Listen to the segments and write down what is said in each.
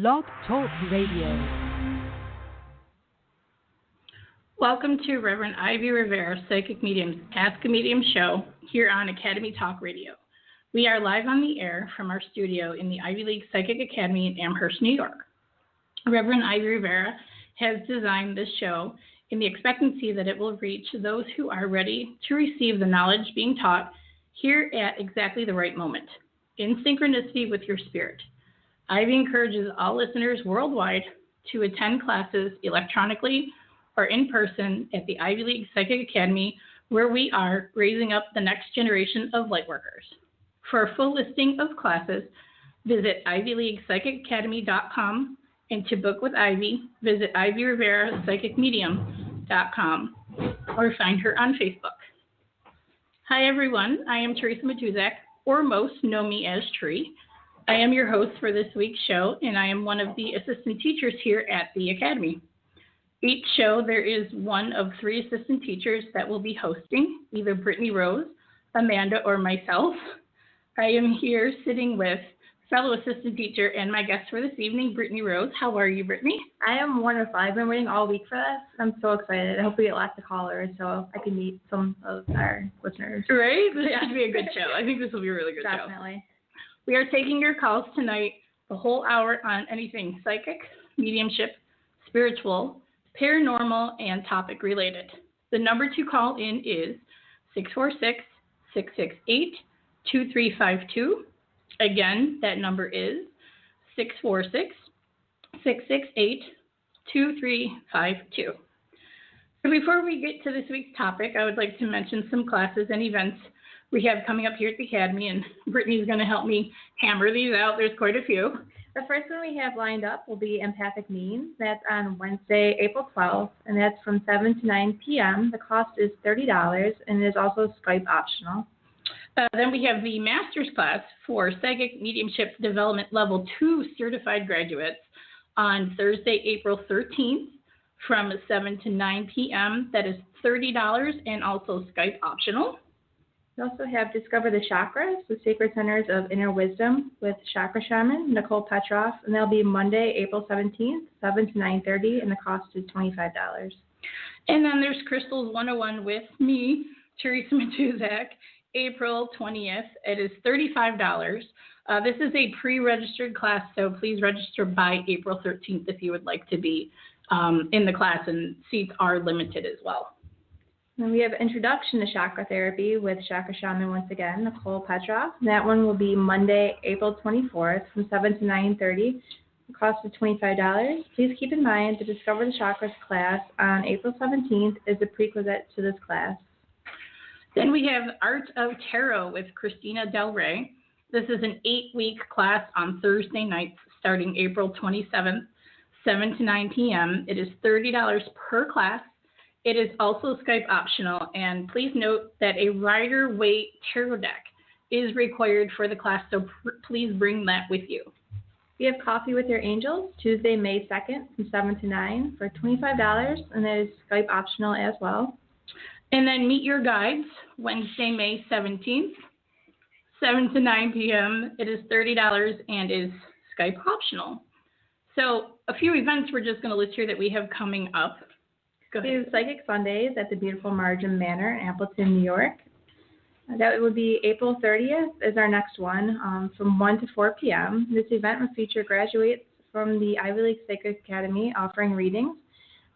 Blog Talk Radio. Welcome to Reverend Ivy Rivera, Psychic Medium's Ask a Medium show here on Academy Talk Radio. We are live on the air from our studio in the Ivy League Psychic Academy in Amherst, New York. Reverend Ivy Rivera has designed this show in the expectancy that it will reach those who are ready to receive the knowledge being taught here at exactly the right moment, in synchronicity with your spirit. Ivy encourages all listeners worldwide to attend classes electronically or in person at the Ivy League Psychic Academy, where we are raising up the next generation of lightworkers. For a full listing of classes, visit ivyleaguepsychicacademy.com, and to book with Ivy, visit ivyrivera.psychicmedium.com or find her on Facebook. Hi everyone, I am Theresa Matuszak, or most know me as Tree. I am your host for this week's show, and I am one of the assistant teachers here at the Academy. Each show, there is one of three assistant teachers that will be hosting, either Brittany Rose, Amanda, or myself. I am here sitting with fellow assistant teacher and my guest for this evening, Brittany Rose. How are you, Brittany? I am wonderful. I've been waiting all week for this. I'm so excited. I hope we get lots of callers so I can meet some of our listeners. Right? This should be a good show. I think this will be a really good show. Definitely. We are taking your calls tonight, the whole hour, on anything psychic, mediumship, spiritual, paranormal, and topic related. The number to call in is 646-668-2352. Again, that number is 646-668-2352. So before we get to this week's topic, I would like to mention some classes and events we have coming up here at the Academy, and Brittany's going to help me hammer these out. There's quite a few. The first one we have lined up will be Empathic Means. That's on Wednesday, April 12th, and that's from 7 to 9 p.m. The cost is $30, and it is also Skype optional. Then we have the master's class for Psychic Mediumship Development Level 2 certified graduates on Thursday, April 13th from 7 to 9 p.m. That is $30 and also Skype optional. We also have Discover the Chakras, the Sacred Centers of Inner Wisdom with Chakra Shaman, Nicole Petroff, and that'll be Monday, April 17th, 7 to 9:30, and the cost is $25. And then there's Crystals 101 with me, Theresa Matuszak, April 20th. It is $35. This is a pre-registered class, so please register by April 13th if you would like to be in the class, and seats are limited as well. And we have Introduction to Chakra Therapy with Chakra Shaman once again, Nicole Petroff. That one will be Monday, April 24th from 7 to 9:30. The cost is $25. Please keep in mind the Discover the Chakras class on April 17th is a prerequisite to this class. Then we have Art of Tarot with Christina Del Rey. This is an 8-week class on Thursday nights starting April 27th, 7 to 9 p.m. It is $30 per class. It is also Skype optional, and please note that a Rider-Waite tarot deck is required for the class, so please bring that with you. We have Coffee with Your Angels, Tuesday, May 2nd from 7 to 9 for $25, and that is Skype optional as well. And then Meet Your Guides, Wednesday, May 17th, 7 to 9 p.m. It is $30 and is Skype optional. So a few events we're just going to list here that we have coming up. We have Psychic Sundays at the beautiful Margin Manor in Appleton, New York. That would be April 30th is our next one from 1 to 4 p.m. This event will feature graduates from the Ivy League Psychic Academy offering readings.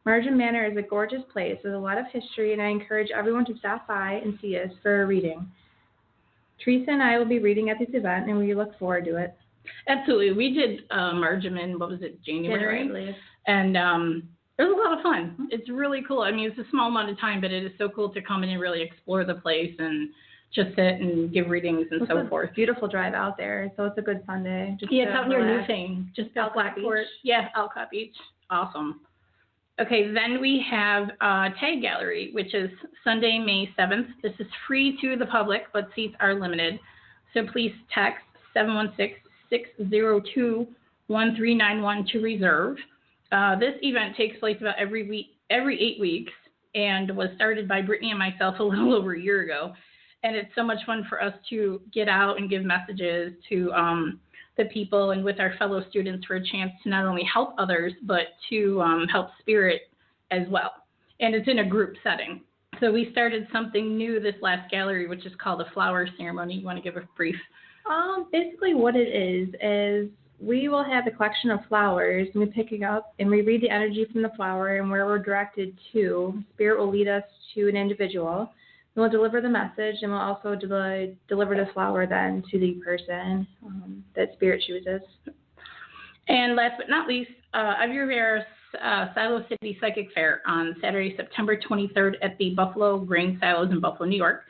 Margin Manor is a gorgeous place with a lot of history, and I encourage everyone to stop by and see us for a reading. Teresa and I will be reading at this event, and we look forward to it. Absolutely. We did Margin in, January? January. And it was a lot of fun. It's really cool. I mean, it's a small amount of time, but it is so cool to come in and really explore the place and just sit and give readings and so forth. Beautiful drive out there, so it's a good Sunday. It's out near New Thing, just out Blackport. Yeah, Alcott Beach. Awesome. Okay, then we have Tag Gallery, which is Sunday, May 7th. This is free to the public, but seats are limited. So please text 716-602-1391 to reserve. This event takes place about every 8 weeks and was started by Brittany and myself a little over a year ago. And it's so much fun for us to get out and give messages to the people and with our fellow students for a chance to not only help others, but to help spirit as well. And it's in a group setting. So we started something new this last gallery, which is called a flower ceremony. You want to give a brief? Basically what it is we will have a collection of flowers, and we pick it up and we read the energy from the flower and where we're directed to. Spirit will lead us to an individual. And we'll deliver the message, and we'll also deliver the flower then to the person that Spirit chooses. And last but not least, Ivy Rivera's Silo City Psychic Fair on Saturday, September 23rd at the Buffalo Grain Silos in Buffalo, New York.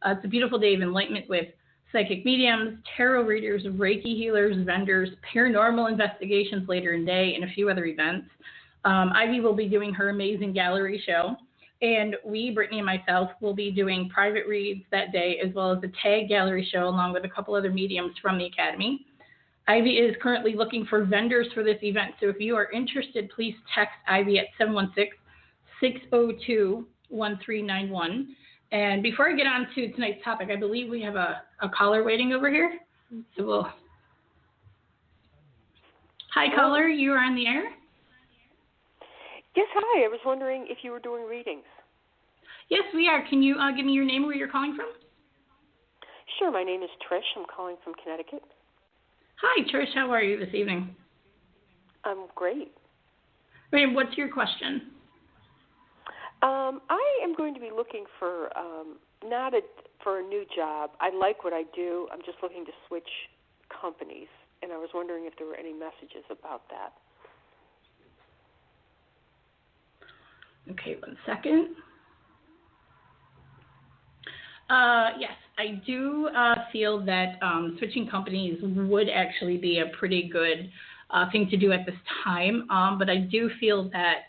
It's a beautiful day of enlightenment with psychic mediums, tarot readers, Reiki healers, vendors, paranormal investigations later in the day, and a few other events. Ivy will be doing her amazing gallery show, and we, Brittany and myself, will be doing private reads that day, as well as a tag gallery show along with a couple other mediums from the Academy. Ivy is currently looking for vendors for this event, so if you are interested, please text Ivy at 716-602-1391. And before I get on to tonight's topic, I believe we have a caller waiting over here. So Hi, caller. You are on the air. Yes, hi. I was wondering if you were doing readings. Yes, we are. Can you give me your name, where you're calling from? Sure. My name is Trish. I'm calling from Connecticut. Hi, Trish. How are you this evening? I'm great. What's your question? I am going to be looking for for a new job. I like what I do. I'm just looking to switch companies, and I was wondering if there were any messages about that. Okay, 1 second. Yes, I do feel that switching companies would actually be a pretty good thing to do at this time, but I do feel that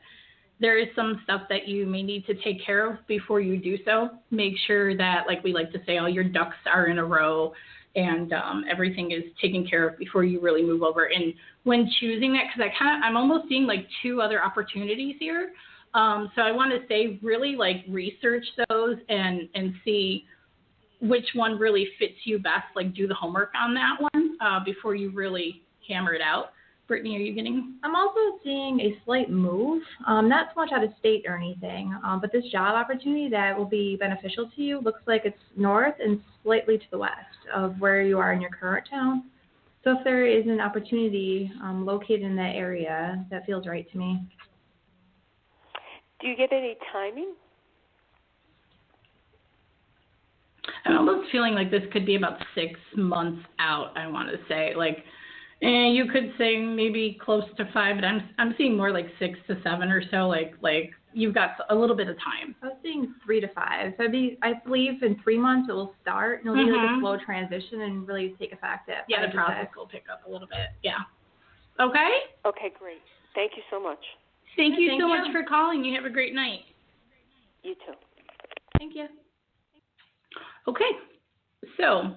there is some stuff that you may need to take care of before you do so. Make sure that, like we like to say, all your ducks are in a row and everything is taken care of before you really move over. And when choosing that, because I'm almost seeing like two other opportunities here. So I want to say really like research those and see which one really fits you best. Like do the homework on that one before you really hammer it out. Brittany, are you getting? I'm also seeing a slight move, not so much out of state or anything, but this job opportunity that will be beneficial to you looks like it's north and slightly to the west of where you are in your current town. So if there is an opportunity located in that area, that feels right to me. Do you get any timing? I'm almost feeling like this could be about 6 months out, I want to say. Like, you could say maybe close to 5, but I'm seeing more like 6 to 7 or so. Like you've got a little bit of time. I was seeing 3 to 5. So I believe in 3 months it will start, and it'll be like a slow transition and really take effect at the process will pick up a little bit. Yeah. Okay? Okay, great. Thank you so much. Thank you so much for calling. You have a great night. You too. Thank you. Okay. So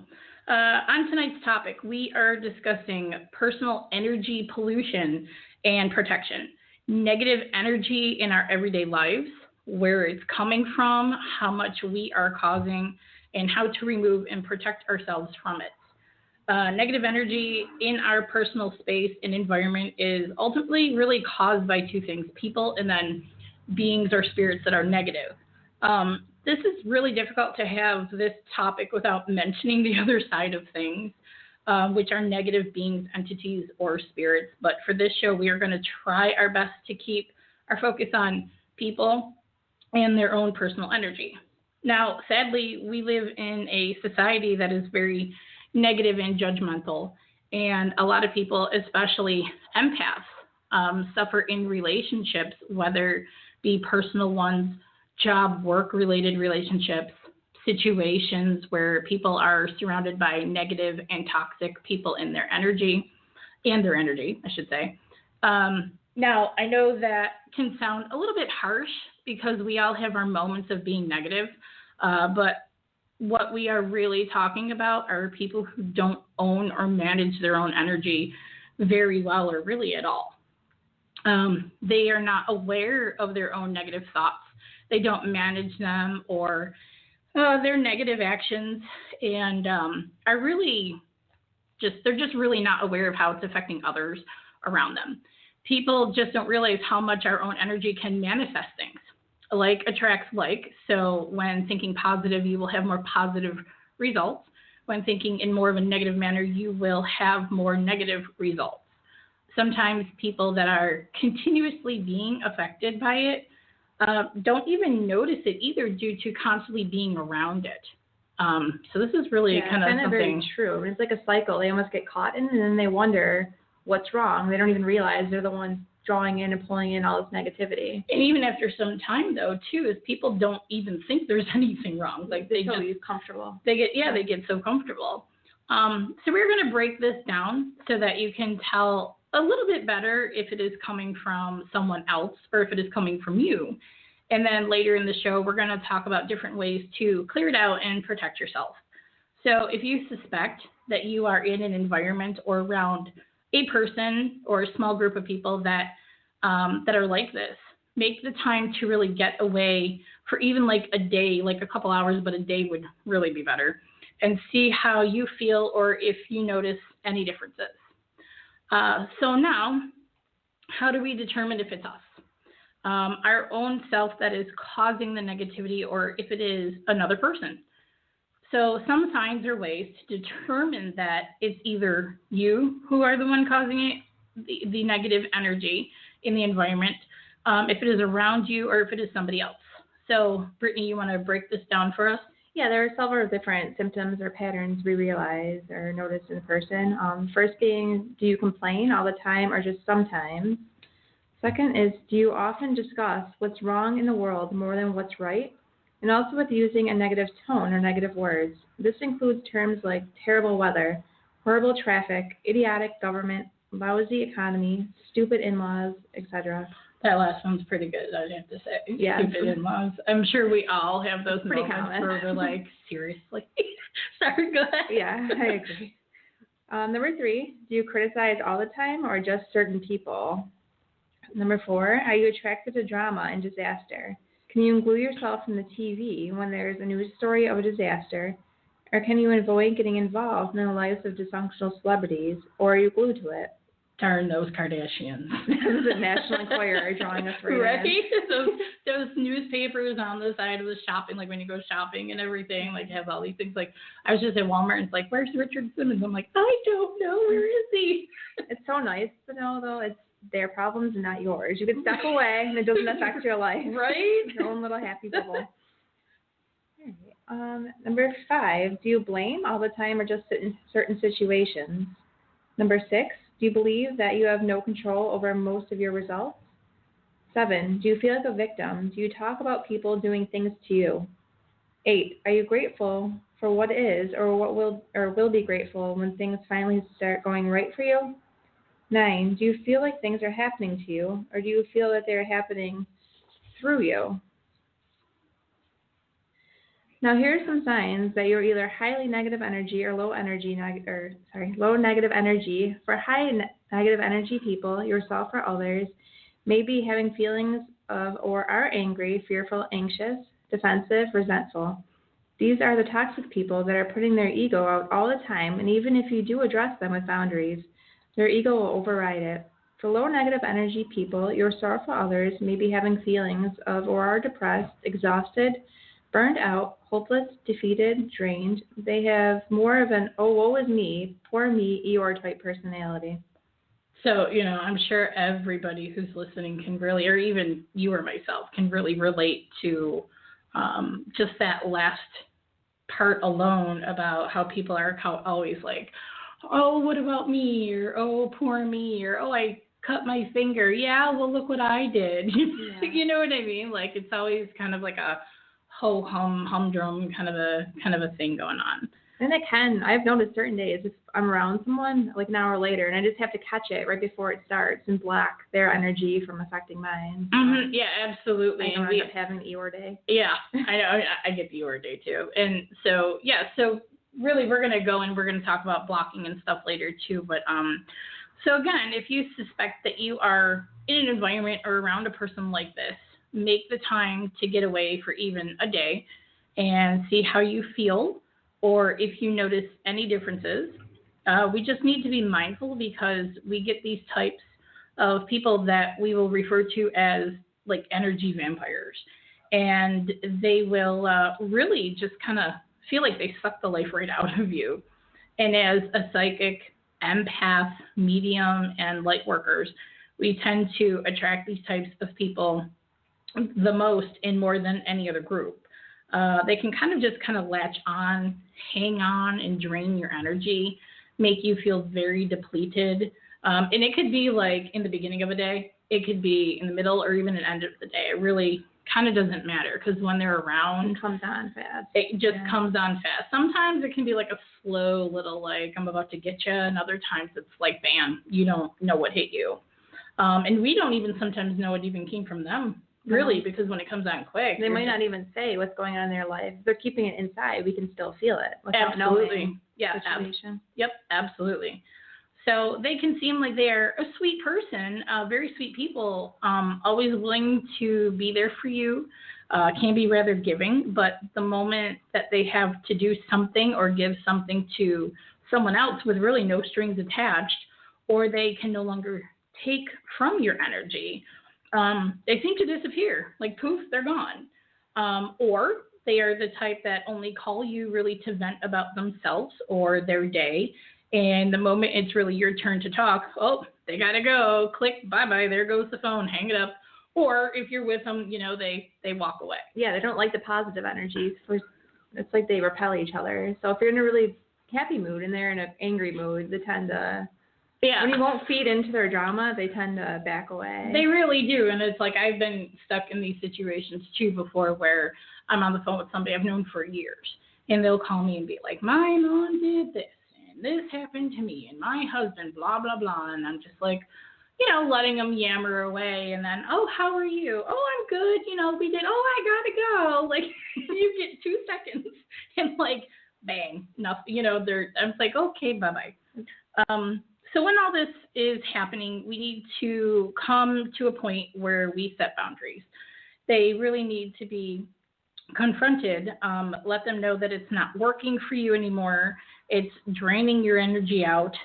on tonight's topic, we are discussing personal energy pollution and protection, negative energy in our everyday lives, where it's coming from, how much we are causing, and how to remove and protect ourselves from it. Negative energy in our personal space and environment is ultimately really caused by two things, people and then beings or spirits that are negative. This is really difficult to have this topic without mentioning the other side of things, which are negative beings, entities, or spirits. But for this show, we are going to try our best to keep our focus on people and their own personal energy. Now, sadly, we live in a society that is very negative and judgmental, and a lot of people, especially empaths, suffer in relationships, whether be personal ones, job, work-related relationships, situations where people are surrounded by negative and toxic people in their energy, I should say. Now, I know that can sound a little bit harsh because we all have our moments of being negative, but what we are really talking about are people who don't own or manage their own energy very well or really at all. They are not aware of their own negative thoughts. They don't manage them or their negative actions, and are really they're just really not aware of how it's affecting others around them. People just don't realize how much our own energy can manifest things. Like attracts like, so when thinking positive, you will have more positive results. When thinking in more of a negative manner, you will have more negative results. Sometimes people that are continuously being affected by it don't even notice it either due to constantly being around it. So this is really kind of something. Very true. It's like a cycle. They almost get caught in, and then they wonder what's wrong. They don't even realize they're the ones drawing in and pulling in all this negativity. And even after some time, though, too, is people don't even think there's anything wrong. Like they so just comfortable. They get so comfortable. So we're going to break this down so that you can tell a little bit better if it is coming from someone else or if it is coming from you. And then later in the show, we're going to talk about different ways to clear it out and protect yourself. So if you suspect that you are in an environment or around a person or a small group of people that are like this, make the time to really get away for even like a day, like a couple hours, but a day would really be better, and see how you feel or if you notice any differences. So now, how do we determine if it's us? Our own self that is causing the negativity, or if it is another person. So some signs or ways to determine that it's either you who are the one causing it, the negative energy in the environment, if it is around you, or if it is somebody else. So Brittany, you want to break this down for us? Yeah, there are several different symptoms or patterns we realize or notice in a person. First being, do you complain all the time or just sometimes? Second is, do you often discuss what's wrong in the world more than what's right? And also with using a negative tone or negative words. This includes terms like terrible weather, horrible traffic, idiotic government, lousy economy, stupid in-laws, etc. That last one's pretty good, I'd have to say. Yeah. Stupid in-laws. I'm sure we all have those pretty moments common. where we're like, seriously? Sorry, go ahead. Yeah, I agree. Number 3, do you criticize all the time or just certain people? Number 4, are you attracted to drama and disaster? Can you glue yourself from the TV when there's a news story of a disaster? Or can you avoid getting involved in the lives of dysfunctional celebrities, or are you glued to it? Darn those Kardashians. This is a National Enquirer drawing us right in. Those newspapers on the side of the shopping, like when you go shopping and everything, like have all these things. Like I was just at Walmart and it's like, where's Richard Simmons? I'm like, I don't know. Where is he? It's so nice to know, though. It's their problems and not yours. You can step away and it doesn't affect your life. Right? Your own little happy bubble. All right. Number 5, do you blame all the time or just in certain situations? Number 6, do you believe that you have no control over most of your results? 7, do you feel like a victim? Do you talk about people doing things to you? 8, are you grateful for what is or will be grateful when things finally start going right for you? 9, do you feel like things are happening to you, or do you feel that they're happening through you? Now, here are some signs that you're either highly negative energy or low negative energy. For high negative energy people, yourself or others, may be having feelings of or are angry, fearful, anxious, defensive, resentful. These are the toxic people that are putting their ego out all the time, and even if you do address them with boundaries, their ego will override it. For low negative energy people, yourself or others may be having feelings of or are depressed, exhausted, burned out, hopeless, defeated, drained. They have more of an, oh, woe is me, poor me, Eeyore type personality. So, I'm sure everybody who's listening can really, or even you or myself, can really relate to just that last part alone about how people are always like, oh, what about me? Or, oh, poor me. Or, oh, I cut my finger. Yeah, well, look what I did. Yeah. You know what I mean? Like, it's always kind of like a ho-hum, humdrum kind of a thing going on. And I've noticed certain days if I'm around someone like an hour later and I just have to catch it right before it starts and block their energy from affecting mine. Mm-hmm. Yeah, absolutely. I don't end up having an Eeyore day. Yeah, I know. I get the Eeyore day too. And so, really we're going to go and we're going to talk about blocking and stuff later too. But so again, if you suspect that you are in an environment or around a person like this, make the time to get away for even a day and see how you feel, or if you notice any differences. We just need to be mindful because we get these types of people that we will refer to as like energy vampires. And they will really just kind of feel like they suck the life right out of you. And as a psychic, empath, medium, and light workers, we tend to attract these types of people the most in more than any other group. They can kind of latch on, hang on, and drain your energy, make you feel very depleted. And it could be like in the beginning of a day, it could be in the middle, or even at the end of the day. It really kind of doesn't matter, because when they're around, it comes on fast. It just comes on fast. Sometimes it can be like a slow little, like, I'm about to get you, and other times it's like, bam, you don't know what hit you. And we don't even sometimes know it even came from them, really, because when it comes on quick. They might not even say what's going on in their life. If they're keeping it inside, we can still feel it without knowing the situation. Yep, absolutely. So they can seem like they're a sweet person, very sweet people, always willing to be there for you, can be rather giving, but the moment that they have to do something or give something to someone else with really no strings attached, or they can no longer take from your energy, they seem to disappear. Like poof, they're gone. Or they are the type that only call you really to vent about themselves or their day. And the moment it's really your turn to talk, oh, they got to go. Click, bye-bye, there goes the phone, hang it up. Or if you're with them, they walk away. Yeah, they don't like the positive energies. It's like they repel each other. So if you're in a really happy mood and they're in an angry mood, they tend to, when you won't feed into their drama, they tend to back away. They really do. And it's like I've been stuck in these situations, too, before, where I'm on the phone with somebody I've known for years. And they'll call me and be like, my mom did this. This happened to me and my husband, blah, blah, blah. And I'm just like, letting them yammer away. And then, oh, how are you? Oh, I'm good. We did. Oh, I got to go. Like, you get 2 seconds and like, bang, nothing, I'm like, okay, bye-bye. So when all this is happening, we need to come to a point where we set boundaries. They really need to be confronted, let them know that it's not working for you anymore. It's draining your energy out.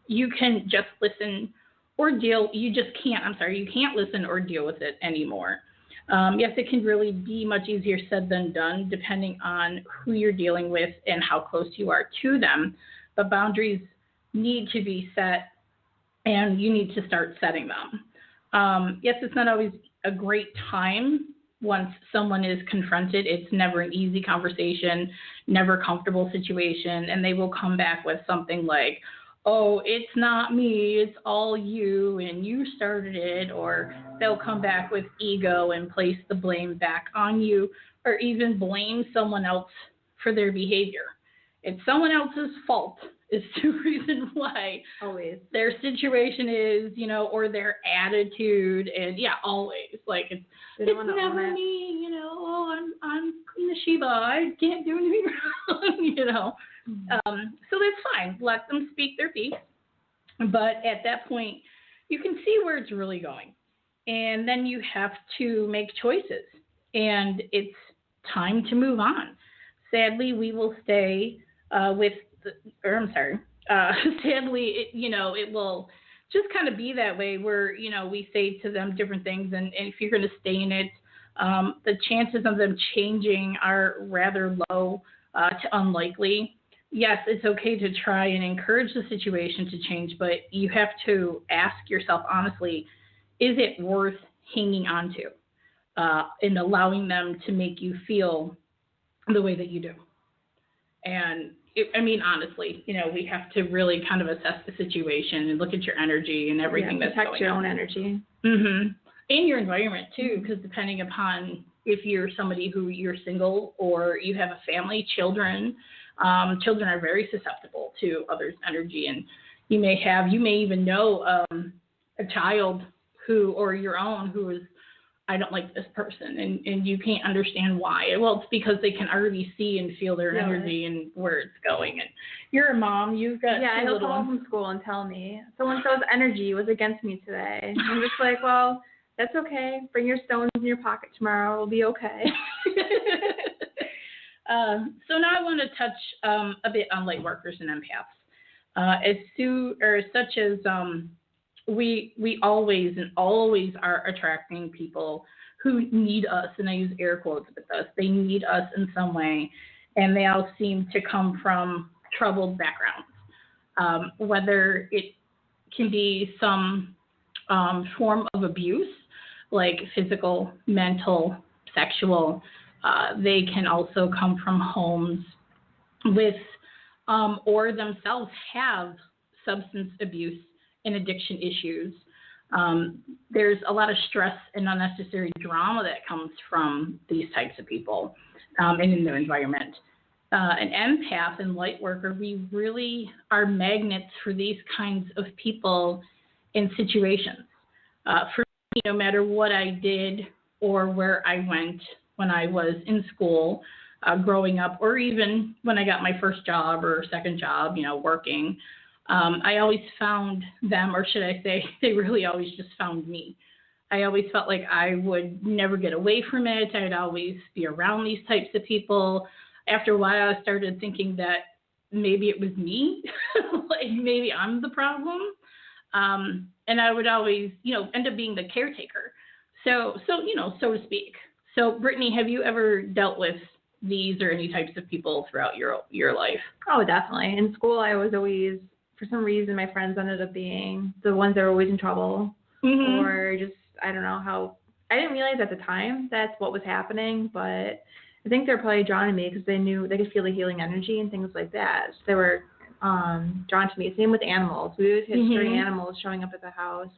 You can just listen or deal. You can't listen or deal with it anymore. Yes, it can really be much easier said than done, depending on who you're dealing with and how close you are to them. But boundaries need to be set, and you need to start setting them. Yes, it's not always a great time. Once someone is confronted, it's never an easy conversation, never a comfortable situation, and they will come back with something like, oh, it's not me, it's all you, and you started it, or they'll come back with ego and place the blame back on you, or even blame someone else for their behavior. It's someone else's fault is the reason why always their situation is, or their attitude, and always, like, it's never me, oh, I'm Queen of Sheba, I can't do anything wrong, so that's fine. Let them speak their piece, but at that point, you can see where it's really going, and then you have to make choices, and it's time to move on. Sadly, we will stay sadly, it will just kind of be that way where, we say to them different things, and if you're going to stay in it, the chances of them changing are rather low to unlikely. Yes, it's okay to try and encourage the situation to change, but you have to ask yourself honestly, is it worth hanging on to and allowing them to make you feel the way that you do? And honestly, we have to really kind of assess the situation and look at your energy and everything that's going on. Protect your own energy. Mm-hmm. And your environment, too, because depending upon if you're somebody who you're single or you have a family, children are very susceptible to others' energy. And you may even know a child or your own who is, I don't like this person, and you can't understand why. Well, it's because they can already see and feel their energy and where it's going. And you're a mom, you've got two little ones. He'll come home from school and tell me, so-and-so's energy was against me today. And I'm just like, well, that's okay. Bring your stones in your pocket tomorrow. It'll be okay. So now I want to touch a bit on light workers and empaths. such as we always and always are attracting people who need us, and I use air quotes with this. They need us in some way, and they all seem to come from troubled backgrounds, whether it can be some form of abuse, like physical, mental, sexual. They can also come from homes with or themselves have substance abuse and addiction issues. There's a lot of stress and unnecessary drama that comes from these types of people and in their environment. An empath and light worker, we really are magnets for these kinds of people in situations. For me, no matter what I did or where I went when I was in school, growing up, or even when I got my first job or second job, working, I always found them, or should I say, they really always just found me. I always felt like I would never get away from it. I'd always be around these types of people. After a while, I started thinking that maybe it was me, like maybe I'm the problem. And I would always, end up being the caretaker. So to speak. So, Brittany, have you ever dealt with these or any types of people throughout your life? Oh, definitely. In school, I was always, for some reason, my friends ended up being the ones that were always in trouble. Mm-hmm. Or just, I don't know how, I didn't realize at the time that's what was happening, but I think they're probably drawn to me because they knew they could feel the healing energy and things like that. So they were drawn to me. Same with animals. We always had stray animals showing up at the house,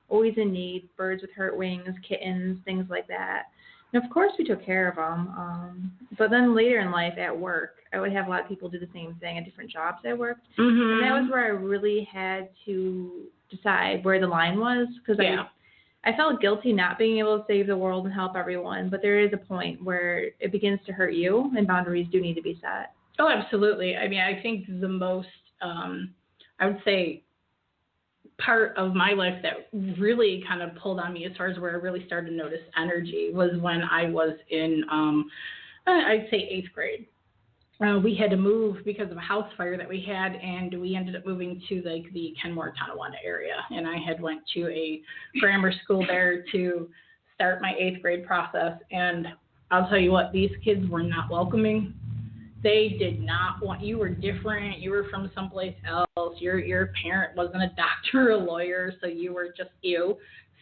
always in need, birds with hurt wings, kittens, things like that. And of course we took care of them. But then later in life at work, I would have a lot of people do the same thing at different jobs I worked. And that was where I really had to decide where the line was, because I felt guilty not being able to save the world and help everyone, but there is a point where it begins to hurt you and boundaries do need to be set. Oh, absolutely. I mean, I think the most, I would say, part of my life that really kind of pulled on me as far as where I really started to notice energy was when I was in, I'd say 8th grade. We had to move because of a house fire that we had, and we ended up moving to the Kenmore, Tonawanda area. And I had went to a grammar school there to start my 8th grade process. And I'll tell you what, these kids were not welcoming. They did not want, you were different, you were from someplace else, your parent wasn't a doctor or a lawyer, so you were just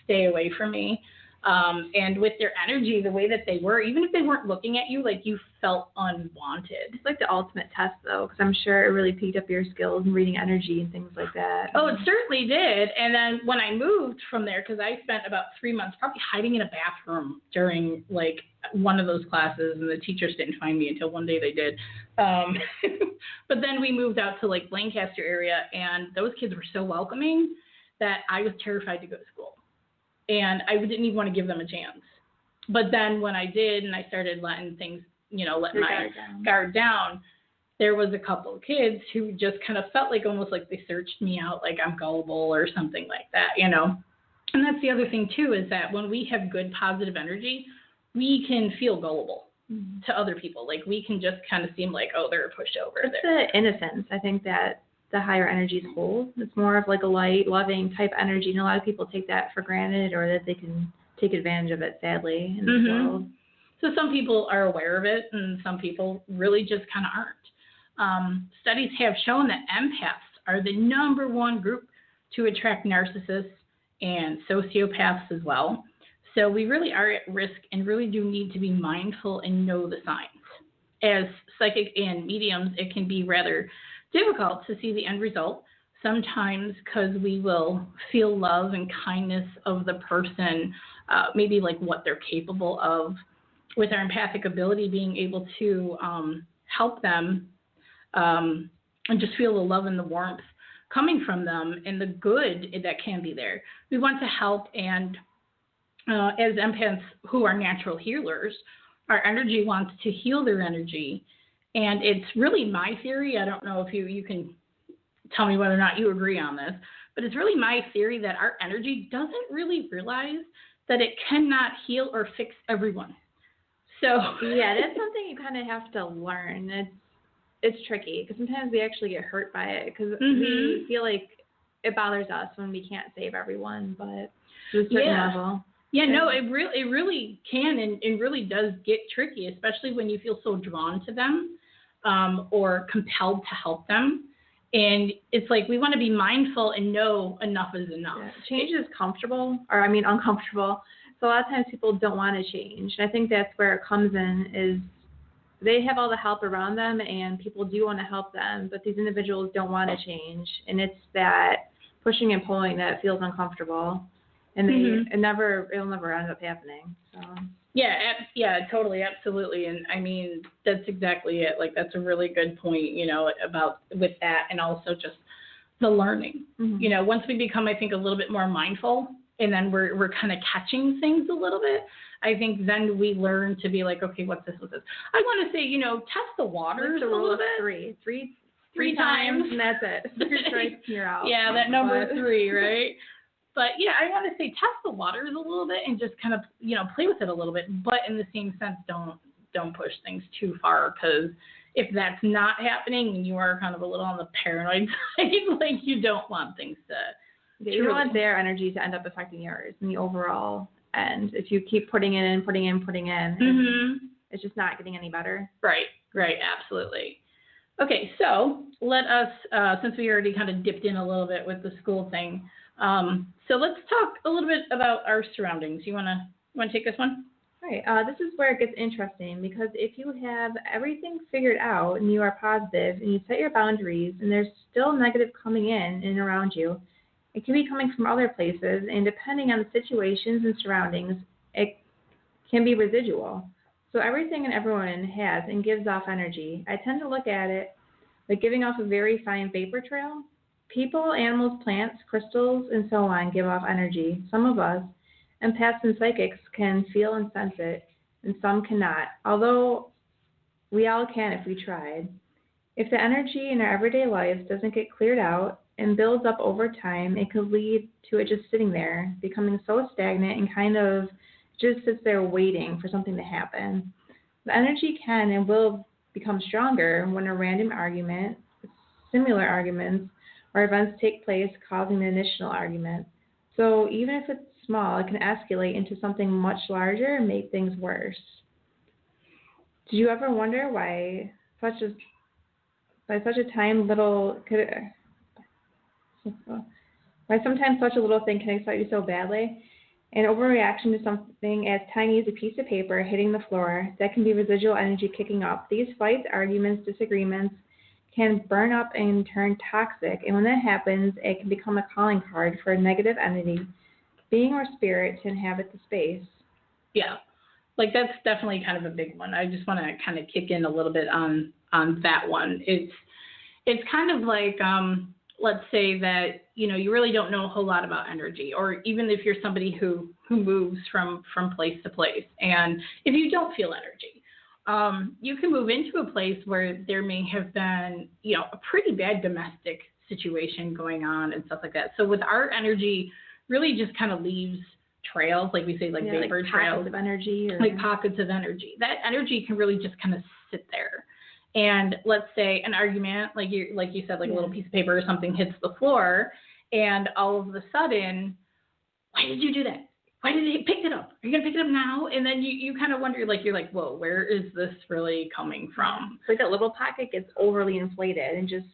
stay away from me. And with their energy, the way that they were, even if they weren't looking at you, like you felt unwanted. It's like the ultimate test, though, because I'm sure it really piqued up your skills in reading energy and things like that. Oh, it certainly did. And then when I moved from there, because I spent about 3 months probably hiding in a bathroom during one of those classes, and the teachers didn't find me until one day they did. But then we moved out to Lancaster area, and those kids were so welcoming that I was terrified to go to school. And I didn't even want to give them a chance. But then when I did, and I started letting things, letting my guard down, there was a couple of kids who just kind of felt almost like they searched me out, like I'm gullible or something like that, And that's the other thing, too, is that when we have good, positive energy, we can feel gullible to other people. We can just kind of seem like, oh, they're a pushover. It's the innocence, I think, that the higher energies hold. It's more of a light, loving type energy, and a lot of people take that for granted, or that they can take advantage of it, sadly, in this world. So some people are aware of it, and some people really just kind of aren't. Studies have shown that empaths are the number one group to attract narcissists and sociopaths as well. So we really are at risk and really do need to be mindful and know the signs. As psychic and mediums, it can be rather difficult to see the end result sometimes, because we will feel love and kindness of the person, maybe what they're capable of, with our empathic ability being able to help them and just feel the love and the warmth coming from them and the good that can be there. We want to help, and as empaths who are natural healers, our energy wants to heal their energy. And it's really my theory, I don't know if you can tell me whether or not you agree on this, but it's really my theory that our energy doesn't really realize that it cannot heal or fix everyone. So yeah, that's something you kind of have to learn. it's tricky because sometimes we actually get hurt by it because we feel like it bothers us when we can't save everyone, but to a certain level. Yeah, no, it really can and really does get tricky, especially when you feel so drawn to them or compelled to help them. And it's like we want to be mindful and know enough is enough. Yeah. Change is uncomfortable. So a lot of times people don't want to change. And I think that's where it comes in is they have all the help around them and people do want to help them, but these individuals don't want to change. And it's that pushing and pulling that feels uncomfortable. And it'll never end up happening. So. Yeah, totally, absolutely. And I mean, that's exactly it. Like, that's a really good point, about with that and also just the learning. Once we become, I think, a little bit more mindful and then we're kind of catching things a little bit, I think then we learn to be like, okay, what's this? I want to say, test the waters a little bit. Three times. And that's it. You're out. Yeah, that number 3, right? But yeah, I want to say test the waters a little bit and just kind of, play with it a little bit. But in the same sense, don't push things too far, because if that's not happening and you are kind of a little on the paranoid side, like you don't want things to. Yeah, you don't want their energy to end up affecting yours in the overall end. If you keep putting in, it's just not getting any better. Right, absolutely. Okay, so let us, since we already kind of dipped in a little bit with the school thing, so let's talk a little bit about our surroundings. You want to take this one? All right. This is where it gets interesting, because if you have everything figured out and you are positive and you set your boundaries and there's still negative coming in and around you, it can be coming from other places, and depending on the situations and surroundings, it can be residual. So everything and everyone has and gives off energy. I tend to look at it like giving off a very fine vapor trail. People, animals, plants, crystals, and so on give off energy. Some of us, empaths and psychics, can feel and sense it, and some cannot, although we all can if we tried. If the energy in our everyday lives doesn't get cleared out and builds up over time, it could lead to it just sitting there, becoming so stagnant and kind of just sits there waiting for something to happen. The energy can and will become stronger when a random argument, similar arguments, or events take place causing the initial argument. So even if it's small, it can escalate into something much larger and make things worse. Did you ever wonder why sometimes such a little thing can excite you so badly? An overreaction to something as tiny as a piece of paper hitting the floor, that can be residual energy kicking up. These fights, arguments, disagreements can burn up and turn toxic, and when that happens, it can become a calling card for a negative entity, being or spirit, to inhabit the space. Yeah, like that's definitely kind of a big one. I just want to kind of kick in a little bit on that one. It's kind of like, let's say that, you really don't know a whole lot about energy, or even if you're somebody who moves from place to place, and if you don't feel energy, you can move into a place where there may have been, a pretty bad domestic situation going on and stuff like that. So with our energy, really just kind of leaves trails, like we say, like vapor trails. Pockets of energy. Like pockets of energy. That energy can really just kind of sit there. And let's say an argument, like you said, like a little piece of paper or something hits the floor, and all of a sudden, why did you do that? Why did he pick it up? Are you going to pick it up now? And then you kind of wonder, like, you're like, whoa, where is this really coming from? It's like that little pocket gets overly inflated and just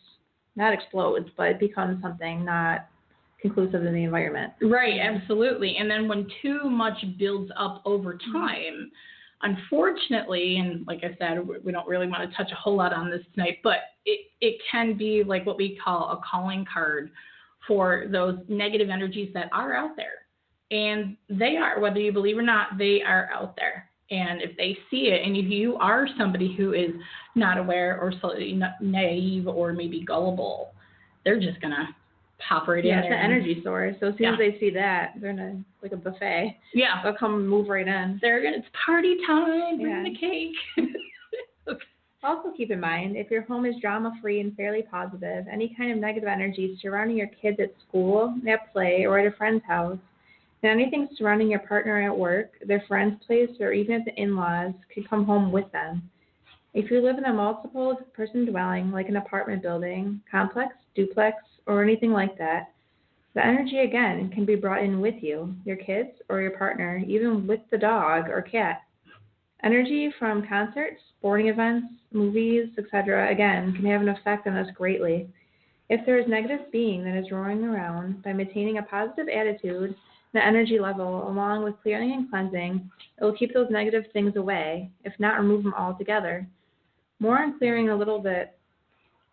not explodes, but it becomes something not conclusive in the environment. Right, absolutely. And then when too much builds up over time, unfortunately, and like I said, we don't really want to touch a whole lot on this tonight, but it can be like what we call a calling card for those negative energies that are out there. And they are, whether you believe or not, they are out there. And if they see it, and if you are somebody who is not aware or slightly naive or maybe gullible, they're just going to pop right in there. Yeah, it's an energy source. So as soon as they see that, they're going to, like a buffet. Yeah. They'll come move right in. It's party time. Bring the cake. Okay. Also keep in mind, if your home is drama-free and fairly positive, any kind of negative energy surrounding your kids at school, at play, or at a friend's house, and anything surrounding your partner at work, their friend's place, or even at the in-laws, could come home with them. If you live in a multiple-person dwelling, like an apartment building, complex, duplex, or anything like that, the energy, again, can be brought in with you, your kids, or your partner, even with the dog or cat. Energy from concerts, sporting events, movies, etc., again, can have an effect on us greatly. If there is negative being that is roaring around, by maintaining a positive attitude, the energy level, along with clearing and cleansing, it will keep those negative things away, if not remove them altogether. More on clearing a little bit.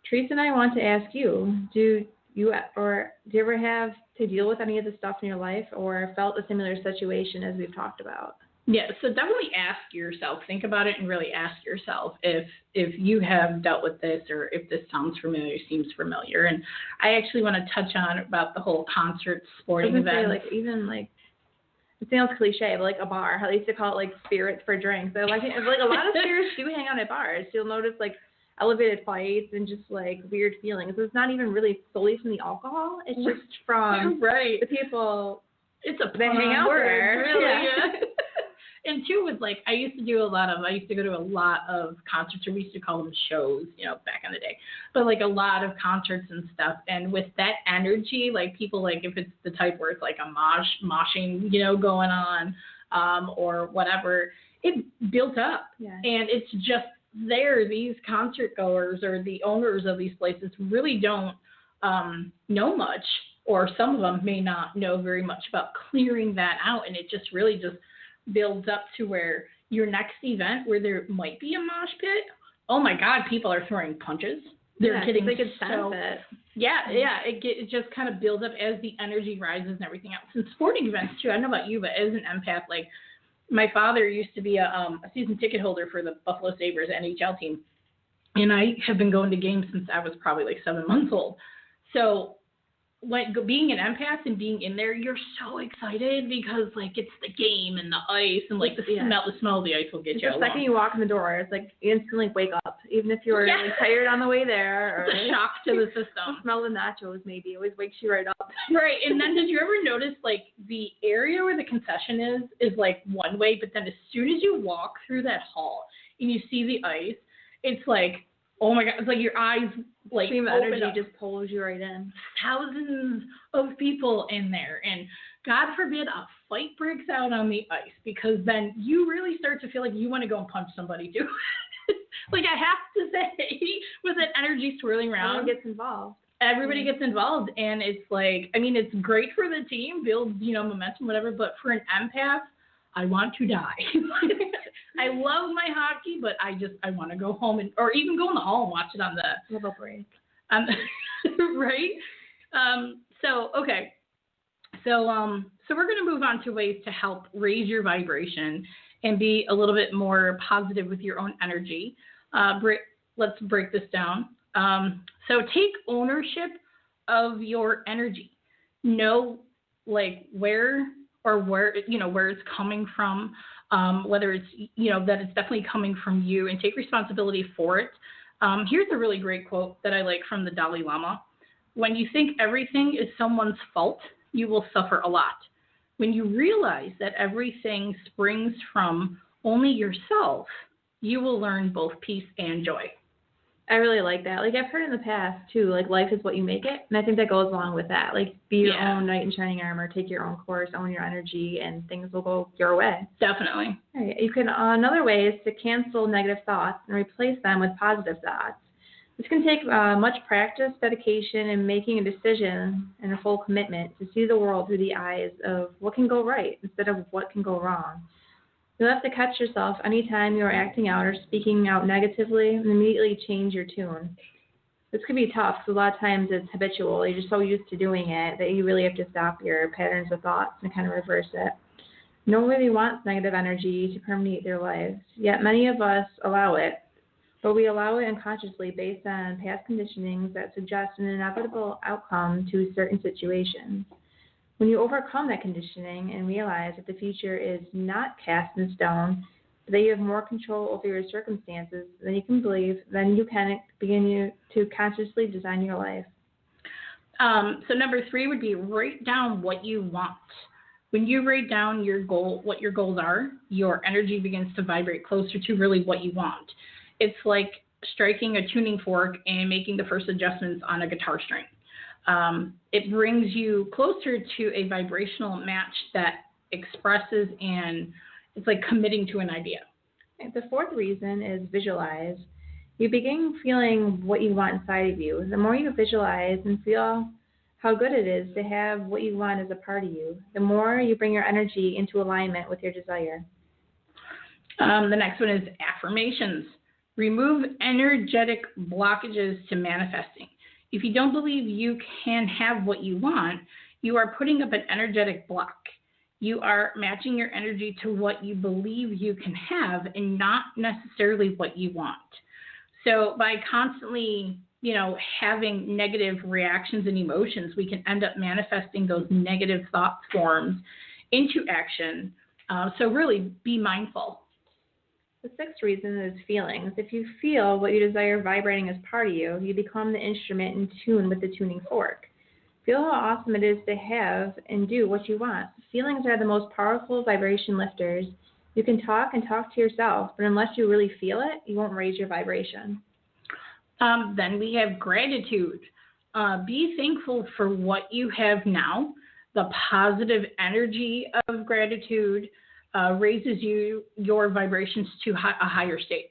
Theresa and I want to ask you, do you ever have to deal with any of this stuff in your life or felt a similar situation as we've talked about? Yeah, so definitely ask yourself, think about it and really ask yourself if you have dealt with this or if this sounds familiar, seems familiar. And I actually want to touch on about the whole concert, sporting events. It sounds cliche, but like a bar. I used to call it like spirits for drinks. So like a lot of spirits do hang out at bars. You'll notice like elevated fights and just like weird feelings. So it's not even really solely from the alcohol. It's just from right. the people. It's a that hang out there. Really. Yeah. And two was like I used to go to a lot of concerts, or we used to call them shows, back in the day. But like a lot of concerts and stuff. And with that energy, like people like if it's the type where it's like a moshing, going on, or whatever, it built up. Yeah. And it's just there. These concert goers or the owners of these places really don't know much, or some of them may not know very much about clearing that out. And it just really just builds up to where your next event where there might be a mosh pit, oh my God, people are throwing punches. They're getting they could sense so it. Yeah. It just kind of builds up as the energy rises and everything else. And sporting events too. I don't know about you, but as an empath, like my father used to be a season ticket holder for the Buffalo Sabres NHL team, and I have been going to games since I was probably like 7 months old. So being an empath and being in there, you're so excited because like it's the game and the ice and like the smell of the ice will get you. The second you walk in the door, it's like you instantly wake up, even if you were like, tired on the way there, or it's a shock to the system. The smell of nachos maybe always wakes you right up. Right, and then did you ever notice like the area where the concession is like one way, but then as soon as you walk through that hall and you see the ice, it's like, oh my God, it's like your eyes like stream of open energy up. just pulls you right in. Thousands of people in there, and God forbid a fight breaks out on the ice, because then you really start to feel like you want to go and punch somebody too. Like I have to say, with that energy swirling around, everybody gets involved, and it's like, I mean, it's great for the team, builds momentum, whatever, but for an empath, I want to die. I love my hockey, but I want to go home or even go in the hall and watch it on the little break. Right? So we're going to move on to ways to help raise your vibration and be a little bit more positive with your own energy. Let's break this down. So take ownership of your energy. Know like where it's coming from, whether it's, that it's definitely coming from you, and take responsibility for it. Here's a really great quote that I like from the Dalai Lama. When you think everything is someone's fault, you will suffer a lot. When you realize that everything springs from only yourself, you will learn both peace and joy. I really like that. Like I've heard in the past too, like life is what you make it. And I think that goes along with that. Like be your own knight in shining armor, take your own course, own your energy, and things will go your way. Definitely. Right. You can, another way is to cancel negative thoughts and replace them with positive thoughts. This can take much practice, dedication, and making a decision and a full commitment to see the world through the eyes of what can go right instead of what can go wrong. You'll have to catch yourself anytime you are acting out or speaking out negatively and immediately change your tune. This can be tough because a lot of times it's habitual. You're just so used to doing it that you really have to stop your patterns of thoughts and kind of reverse it. Nobody wants negative energy to permeate their lives, yet many of us allow it. But we allow it unconsciously based on past conditionings that suggest an inevitable outcome to certain situations. When you overcome that conditioning and realize that the future is not cast in stone, but that you have more control over your circumstances than you can believe, then you can begin to consciously design your life. So number 3 would be write down what you want. When you write down your goal, what your goals are, your energy begins to vibrate closer to really what you want. It's like striking a tuning fork and making the first adjustments on a guitar string. It brings you closer to a vibrational match that expresses, and it's like committing to an idea. The fourth reason is visualize. You begin feeling what you want inside of you. The more you visualize and feel how good it is to have what you want as a part of you, the more you bring your energy into alignment with your desire. The next one is affirmations. Remove energetic blockages to manifesting. If you don't believe you can have what you want, you are putting up an energetic block. You are matching your energy to what you believe you can have and not necessarily what you want. So by constantly, having negative reactions and emotions, we can end up manifesting those negative thought forms into action. So really be mindful. The sixth reason is feelings. If you feel what you desire vibrating as part of you, you become the instrument in tune with the tuning fork. Feel how awesome it is to have and do what you want. Feelings are the most powerful vibration lifters. You can talk to yourself, but unless you really feel it, you won't raise your vibration. Then we have gratitude. Be thankful for what you have now. The positive energy of gratitude raises your vibrations to a higher state.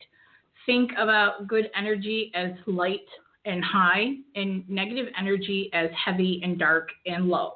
Think about good energy as light and high, and negative energy as heavy and dark and low.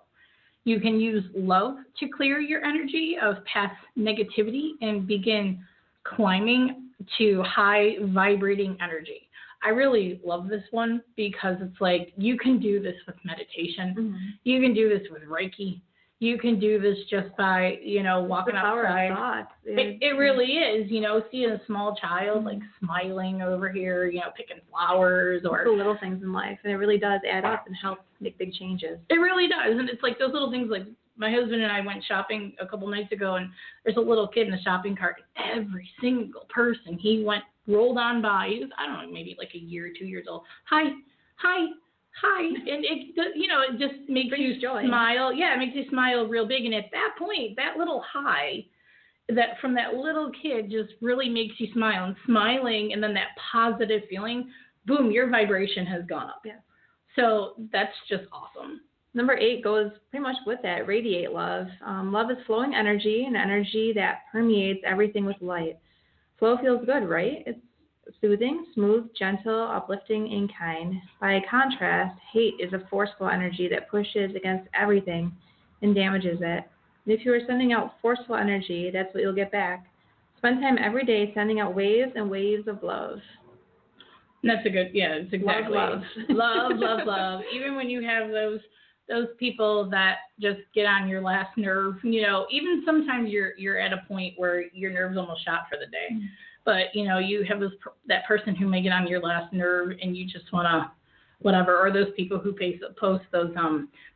You can use love to clear your energy of past negativity and begin climbing to high vibrating energy. I really love this one because it's like you can do this with meditation. Mm-hmm. You can do this with Reiki. You can do this just by, walking outside. It really is, seeing a small child like smiling over here, picking flowers or the little things in life. And it really does add up and help make big changes. It really does. And it's like those little things, like my husband and I went shopping a couple nights ago, and there's a little kid in the shopping cart. Every single person he rolled on by, he was, I don't know, maybe like a year or 2 years old. Hi. And it just makes you joy. Smile. Yeah, it makes you smile real big. And at that point, that little hi that from that little kid just really makes you smile. And smiling, and then that positive feeling, boom, your vibration has gone up. Yeah. So that's just awesome. Number 8 goes pretty much with that. Radiate love. Love is flowing energy, and energy that permeates everything with light. Flow feels good, right? It's soothing, smooth, gentle, uplifting, and kind. By contrast, hate is a forceful energy that pushes against everything and damages it. And if you are sending out forceful energy, that's what you'll get back. Spend time every day sending out waves and waves of love. That's a good, it's exactly. Love. Even when you have those people that just get on your last nerve, even sometimes you're at a point where your nerve's almost shot for the day. Mm-hmm. But, you have that person who may get on your last nerve and you just want to whatever, or those people who post those,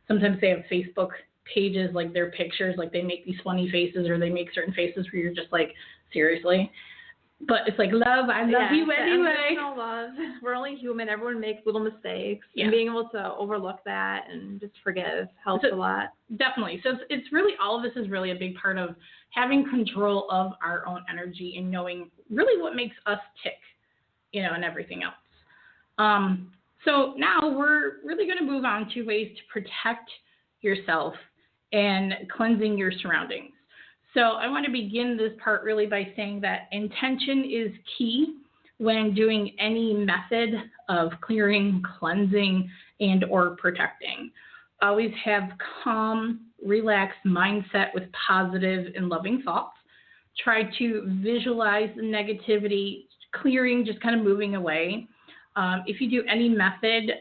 sometimes they have Facebook pages, like their pictures, like they make these funny faces or they make certain faces where you're just like, seriously? But it's like, love, I love you anyway. Love. We're only human. Everyone makes little mistakes. Yeah. And being able to overlook that and just forgive helps a lot. Definitely. So it's really, all of this is really a big part of having control of our own energy and knowing really what makes us tick, and everything else. So now we're really going to move on to ways to protect yourself and cleansing your surroundings. So I want to begin this part really by saying that intention is key when doing any method of clearing, cleansing, and or protecting. Always have calm, relaxed mindset with positive and loving thoughts. Try to visualize the negativity, clearing, just kind of moving away. If you do any method,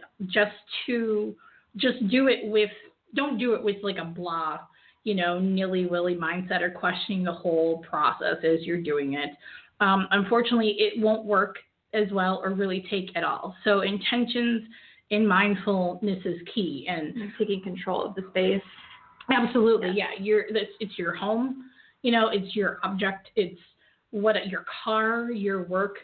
don't do it with like a blah, nilly-willy mindset or questioning the whole process as you're doing it. Unfortunately, it won't work as well or really take at all. So intentions and mindfulness is key. And taking control of the space. Absolutely, yeah. It's your home, it's your object, it's your car, your work,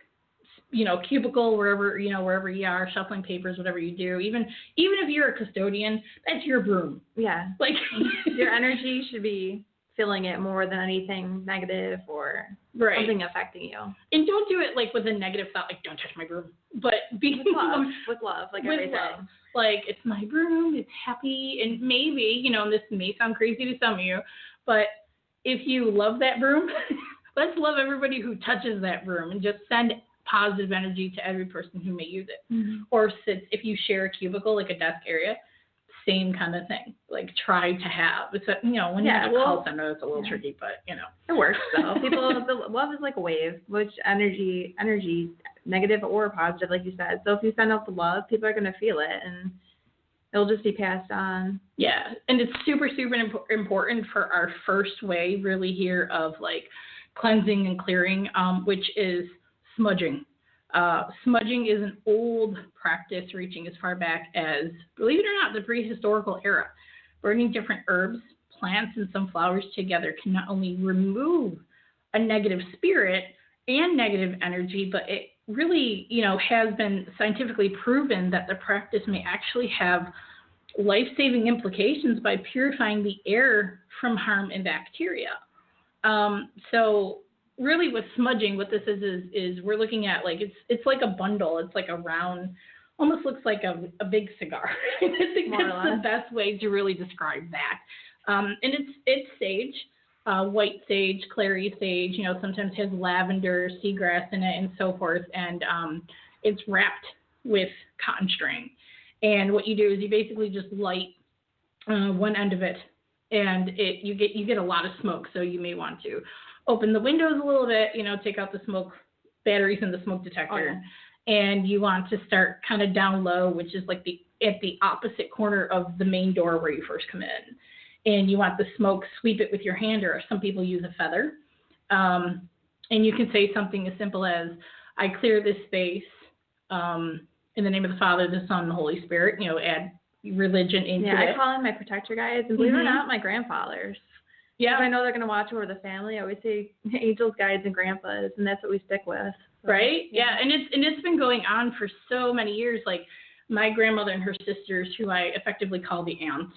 cubicle, wherever you are, shuffling papers, whatever you do. Even if you're a custodian, that's your broom. Yeah. Like your energy should be filling it more than anything negative or something affecting you. And don't do it like with a negative thought, like don't touch my broom, but be with love, like with everything. Love. Like it's my broom, it's happy, and maybe, this may sound crazy to some of you, but if you love that broom, let's love everybody who touches that broom and just send positive energy to every person who may use it. Mm-hmm. Or if you share a cubicle, like a desk area, same kind of thing. Like try to have, it's a, when you have a call center, it's a little tricky, but It works though. Love is like a wave, which energy, negative or positive, like you said. So if you send out the love, people are going to feel it and it'll just be passed on. Yeah. And it's super, super important for our first way really here of like cleansing and clearing, which is smudging. Smudging is an old practice reaching as far back as, believe it or not, the prehistorical era. Burning different herbs, plants, and some flowers together can not only remove a negative spirit and negative energy, but it really, has been scientifically proven that the practice may actually have life-saving implications by purifying the air from harm and bacteria. So really with smudging, what this is we're looking at like it's like a bundle. It's like a round, almost looks like a big cigar. I think that's the best way to really describe that. And it's sage, white sage, clary sage. Sometimes has lavender, seagrass in it, and so forth. And it's wrapped with cotton string. And what you do is you basically just light one end of it, and you get a lot of smoke. So you may want to open the windows a little bit, take out the smoke batteries in the smoke detector. And you want to start kind of down low, which is like at the opposite corner of the main door where you first come in. And you want the smoke, sweep it with your hand, or some people use a feather. And you can say something as simple as, I clear this space in the name of the Father, the Son, and the Holy Spirit, add religion into it. Yeah, I call in my protector guides, and believe it or not, my grandfathers. Yeah. If I know they're going to watch over the family, I always say angels, guides, and grandpas, and that's what we stick with. So, right? Yeah, and it's been going on for so many years. Like my grandmother and her sisters, who I effectively call the aunts,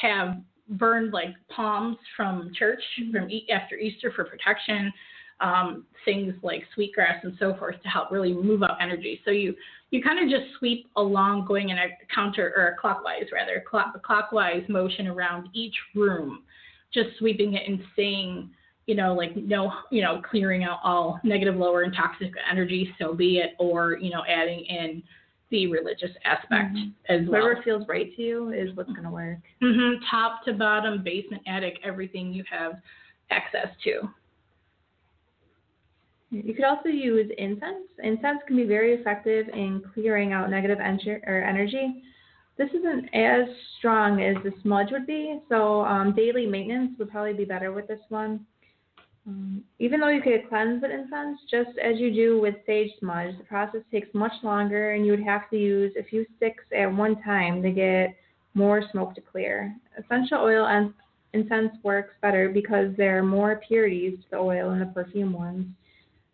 have burned like palms from church after Easter for protection, things like sweetgrass and so forth to help really move up energy. So you kind of just sweep along, going in a clockwise motion around each room, just sweeping it and saying, clearing out all negative, lower, and toxic energy, so be it, or, adding in the religious aspect as well. Whatever feels right to you is what's going to work. Top to bottom, basement, attic, everything you have access to. You could also use incense. Incense can be very effective in clearing out negative energy. This isn't as strong as the smudge would be, so daily maintenance would probably be better with this one. Even though you could cleanse with incense, just as you do with sage smudge, the process takes much longer, and you would have to use a few sticks at one time to get more smoke to clear. Essential oil and incense works better because there are more purities to the oil than the perfume ones.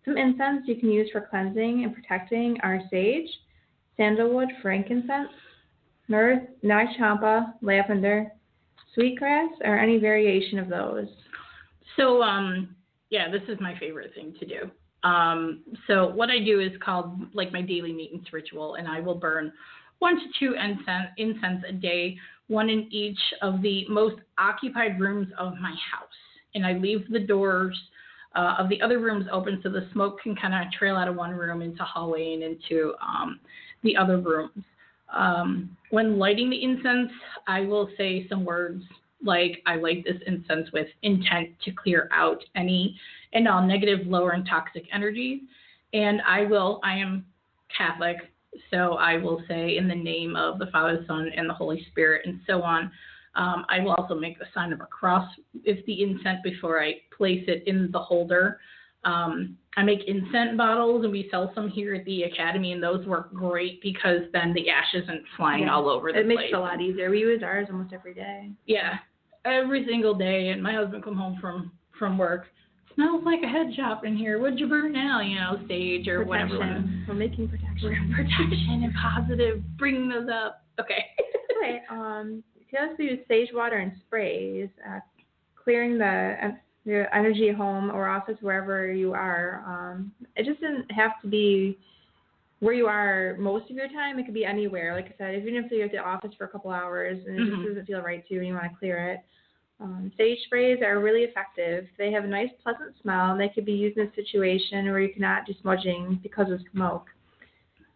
Some incense you can use for cleansing and protecting are sage, sandalwood, frankincense, myrrh, nigchampa, lavender, sweetgrass, or any variation of those. So, this is my favorite thing to do. So what I do is called like my daily maintenance ritual, and I will burn 1 to 2 incense a day, one in each of the most occupied rooms of my house. And I leave the doors of the other rooms open so the smoke can kind of trail out of one room into hallway and into the other rooms. When lighting the incense, I will say some words like, I light this incense with intent to clear out any and all negative, lower, and toxic energies. And I am Catholic, so I will say in the name of the Father, Son, and the Holy Spirit, and so on. I will also make the sign of a cross with the incense before I place it in the holder. I make incense bottles, and we sell some here at the Academy, and those work great because then the ash isn't flying all over the place. It makes it a lot easier. We use ours almost every day. Yeah, every single day. And my husband come home from work. Smells like a head shop in here. What'd you burn now? Sage or protection. Whatever. We're making protection. Protection and positive. Bringing those up. Okay. Okay. You can also use sage water and sprays. clearing the energy home or office, wherever you are. It just doesn't have to be where you are most of your time. It could be anywhere. Like I said, even if you're at the office for a couple hours and it just doesn't feel right to you and you want to clear it. Sage sprays are really effective. They have a nice, pleasant smell, and they could be used in a situation where you cannot do smudging because of smoke.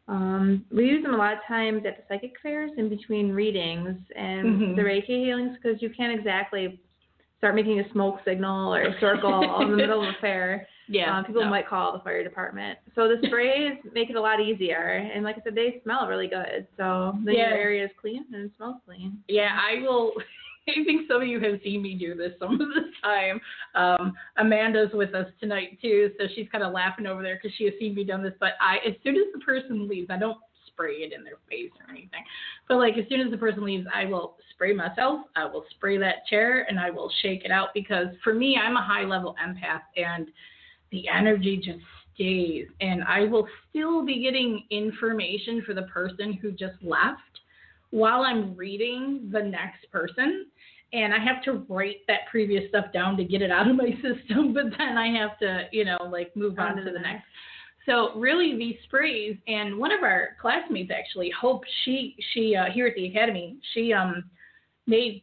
We use them a lot of times at the psychic fairs in between readings and the Reiki healings, because you can't exactly start making a smoke signal or a circle in the middle of a fair. Yeah, people might call the fire department. So the sprays make it a lot easier. And like I said, they smell really good. So then your area is clean and it smells clean. Yeah, I think some of you have seen me do this some of the time. Amanda's with us tonight too, so she's kind of laughing over there because she has seen me done this. But as soon as the person leaves, I don't spray it in their face or anything. But like as soon as the person leaves, I will spray myself. I will spray that chair and I will shake it out, because for me, I'm a high level empath and the energy just stays. And I will still be getting information for the person who just left while I'm reading the next person, and I have to write that previous stuff down to get it out of my system, but then I have to, move on to the next. So really these sprays, and one of our classmates actually, Hope, she here at the academy, she made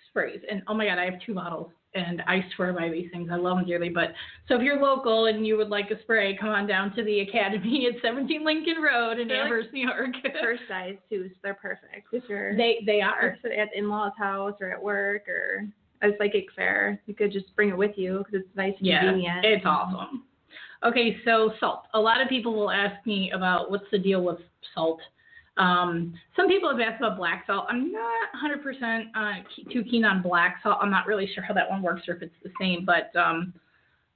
sprays, and oh my God, I have 2 bottles. And I swear by these things. I love them dearly. But so if you're local and you would like a spray, come on down to the Academy at 17 Lincoln Road in Amherst, New York. First size too, so they're perfect. If you're they are at in-laws' house or at work or a psychic fair, you could just bring it with you because it's nice and convenient. It's awesome. Okay, so salt. A lot of people will ask me about what's the deal with salt. Some people have asked about black salt. I'm not 100% too keen on black salt. I'm not really sure how that one works or if it's the same, but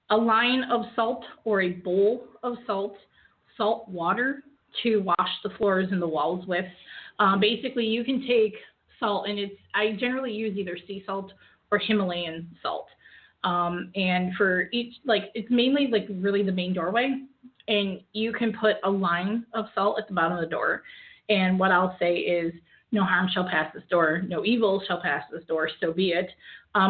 a line of salt or a bowl of salt water to wash the floors and the walls with. Basically, you can take salt, and I generally use either sea salt or Himalayan salt. And for each, it's mainly really the main doorway, and you can put a line of salt at the bottom of the door. And what I'll say is, no harm shall pass this door, no evil shall pass this door, so be it.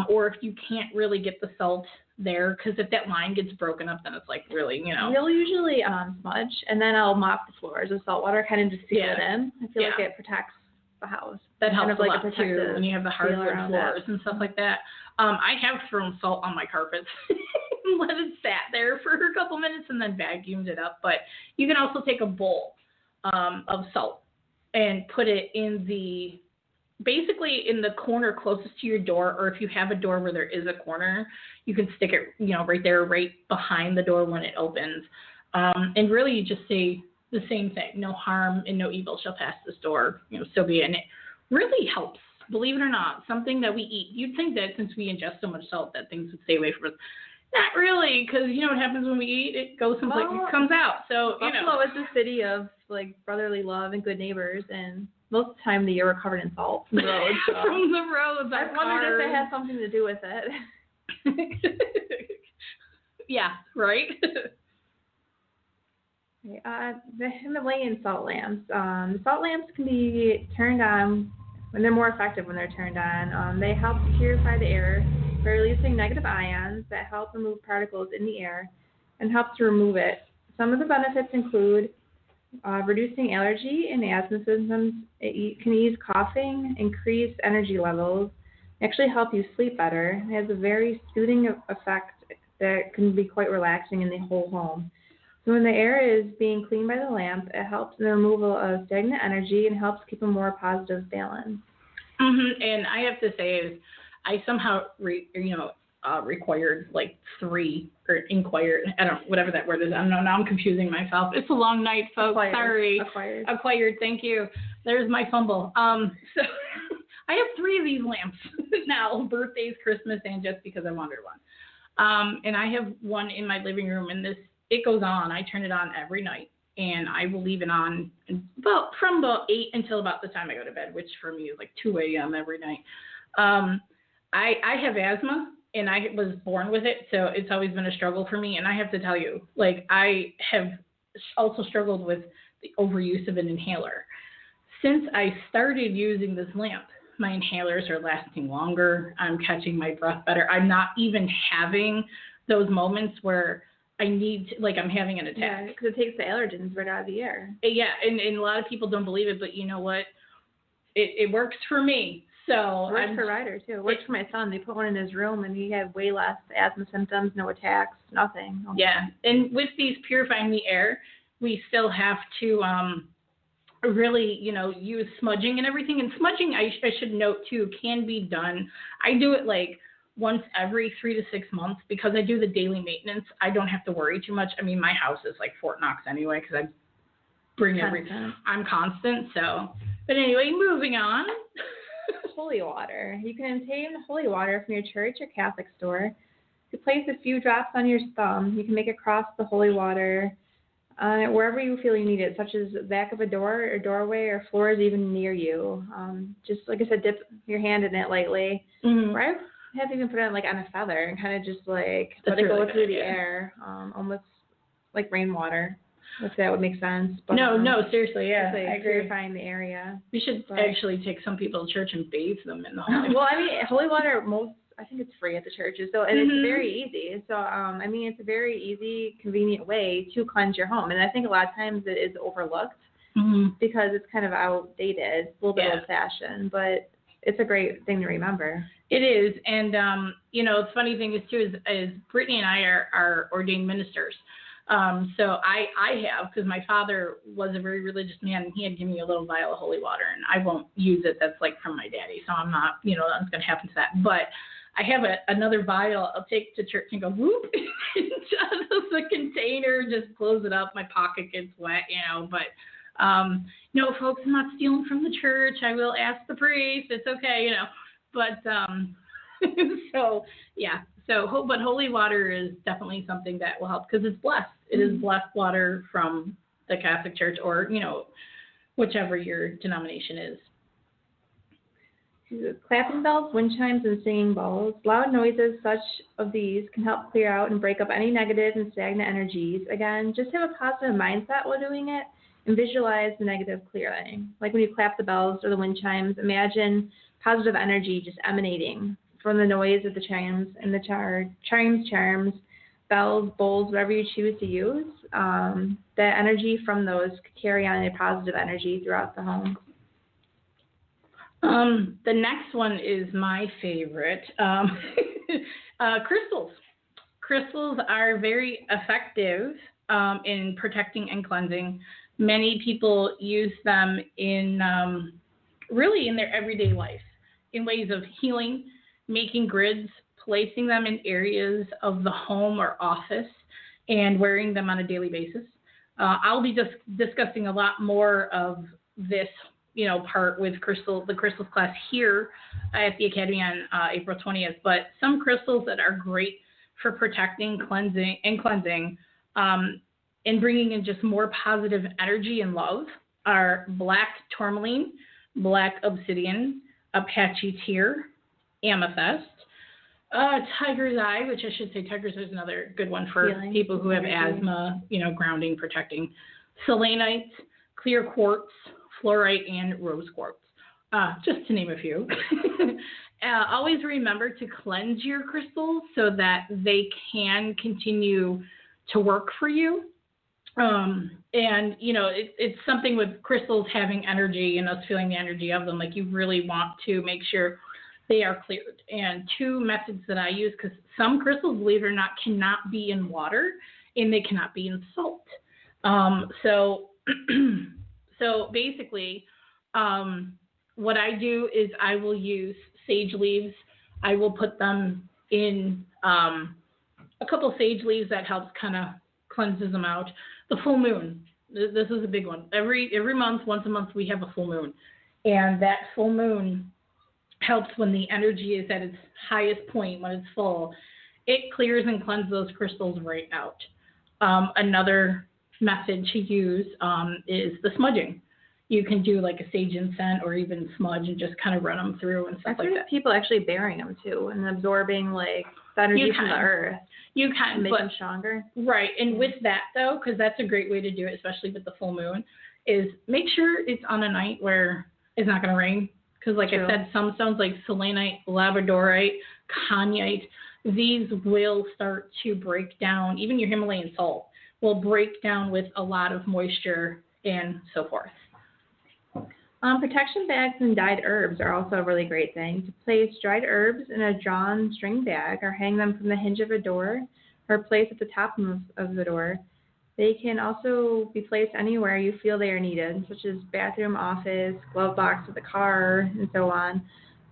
Or if you can't really get the salt there, because if that line gets broken up, then it's really, We'll usually smudge, and then I'll mop the floors with salt water, kind of just seal it in. I feel like it protects the house. That helps a lot too, when you have the hardwood floors and stuff like that. I have thrown salt on my carpets and let it sat there for a couple minutes and then vacuumed it up. But you can also take a bowl of salt and put it basically in the corner closest to your door, or if you have a door where there is a corner, you can stick it, right there, right behind the door when it opens. And really you just say the same thing, no harm and no evil shall pass this door, so be it. And it really helps, believe it or not, something that we eat. You'd think that since we ingest so much salt that things would stay away from us. Not really, because you know what happens when we eat? It goes someplace, it comes out. So, Buffalo is a city of brotherly love and good neighbors, and most of the time of the year we're covered in salt from the roads. So. From the roads, I wondered if it has something to do with it. Yeah, right? The Himalayan salt lamps. The salt lamps can be turned on when they're more effective when they're turned on. They help to purify the air by releasing negative ions that help remove particles in the air and help to remove it. Some of the benefits include reducing allergy and asthma symptoms. It can ease coughing, increase energy levels, actually help you sleep better. It has a very soothing effect that can be quite relaxing in the whole home. So when the air is being cleaned by the lamp, it helps in the removal of stagnant energy and helps keep a more positive balance. And I have to say is I somehow required 3 or inquired, I don't know, whatever that word is. I don't know, now I'm confusing myself. It's a long night, folks. Sorry. Acquired, thank you. There's my fumble. So I have 3 of these lamps now, birthdays, Christmas, and just because I wanted one. And I have one in my living room, and it goes on. I turn it on every night, and I will leave it on from about 8 until about the time I go to bed, which for me is 2 a.m. every night. I have asthma, and I was born with it, so it's always been a struggle for me. And I have to tell you, I have also struggled with the overuse of an inhaler. Since I started using this lamp, My inhalers are lasting longer. I'm catching my breath better. I'm not even having those moments where I need to, like, I'm having an attack. Yeah, because it takes the allergens right out of the air. Yeah, and a lot of people don't believe it, but you know what? It works for me. So it works for Ryder, too. It works for my son. They put one in his room, and he had way less asthma symptoms, no attacks, nothing. Yeah, and with these purifying the air, we still have to really, use smudging and everything. And smudging, I should note, too, can be done. I do it, like, once every 3 to 6 months because I do the daily maintenance. I don't have to worry too much. I mean, my house is like Fort Knox anyway because I bring everything. I'm constant, so. But anyway, moving on. Holy water. You can obtain holy water from your church or Catholic store. You place a few drops on your thumb. You can make it cross the holy water wherever you feel you need it, such as the back of a door or doorway or floors even near you. Just, like I said, dip your hand in it lightly. Mm-hmm. Or I have even put it like on a feather and kind of just like That's let it really go through good, the air, almost like rainwater, if that would make sense. But, no, seriously, yeah, like I agree. purifying the area. We should actually take some people to church and bathe them in the holy water. Well, I mean, holy water, I think it's free at the churches, so and it's very easy. So, I mean, it's a very easy, convenient way to cleanse your home, and I think a lot of times it is overlooked because it's kind of outdated, it's a little bit old-fashioned, but it's a great thing to remember. It is, and the funny thing is too is Brittany and I are ordained ministers. So I have, because my father was a very religious man, and he had given me a little vial of holy water, and I won't use it. That's like from my daddy, so I'm not, nothing's going to happen to that. But I have another vial I'll take to church and go, whoop, into the container, just close it up. My pocket gets wet, but no, folks, I'm not stealing from the church. I will ask the priest. It's okay, But so, yeah. So, but holy water is definitely something that will help because it's blessed. It is blessed water from the Catholic Church or, whichever your denomination is. Clapping bells, wind chimes, and singing bowls. Loud noises such of these can help clear out and break up any negative and stagnant energies. Again, just have a positive mindset while doing it and visualize the negative clearing. Like when you clap the bells or the wind chimes, imagine positive energy just emanating from the noise of the chimes and the charms, bells, bowls, whatever you choose to use. That energy from those could carry on a positive energy throughout the home. The next one is my favorite. Crystals. Crystals are very effective in protecting and cleansing. Many people use them in really in their everyday life in ways of healing, making grids, placing them in areas of the home or office, and wearing them on a daily basis. I'll be discussing a lot more of this, part with the crystals class here at the Academy on April 20th. But some crystals that are great for protecting, cleansing, and bringing in just more positive energy and love are black tourmaline, black obsidian, Apache tear, amethyst, tiger's eye, which I should say tiger's eye is another good one for healing, people who have asthma, grounding, protecting, selenite, clear quartz, fluorite, and rose quartz, just to name a few. Always remember to cleanse your crystals so that they can continue to work for you. It's something with crystals having energy and us feeling the energy of them. Like you really want to make sure they are cleared. And two methods that I use, because some crystals, believe it or not, cannot be in water and they cannot be in salt. So basically, what I do is I will use sage leaves. I will put them in a couple sage leaves that helps kind of cleanses them out. The full moon. This is a big one. Every month, once a month, we have a full moon. And that full moon helps when the energy is at its highest point, when it's full. It clears and cleanses those crystals right out. Another method to use is the smudging. You can do like a sage incense or even smudge and just kind of run them through and stuff like that. People actually burying them too and absorbing like the energy from the earth. You can make them stronger. Right. And with that though, because that's a great way to do it, especially with the full moon, is make sure it's on a night where it's not going to rain. Because like True. I said, some stones like selenite, labradorite, conite, these will start to break down. Even your Himalayan salt will break down with a lot of moisture and so forth. Protection bags and dyed herbs are also a really great thing. To place dried herbs in a drawn string bag or hang them from the hinge of a door or place at the top of the door. They can also be placed anywhere you feel they are needed, such as bathroom, office, glove box of the car, and so on.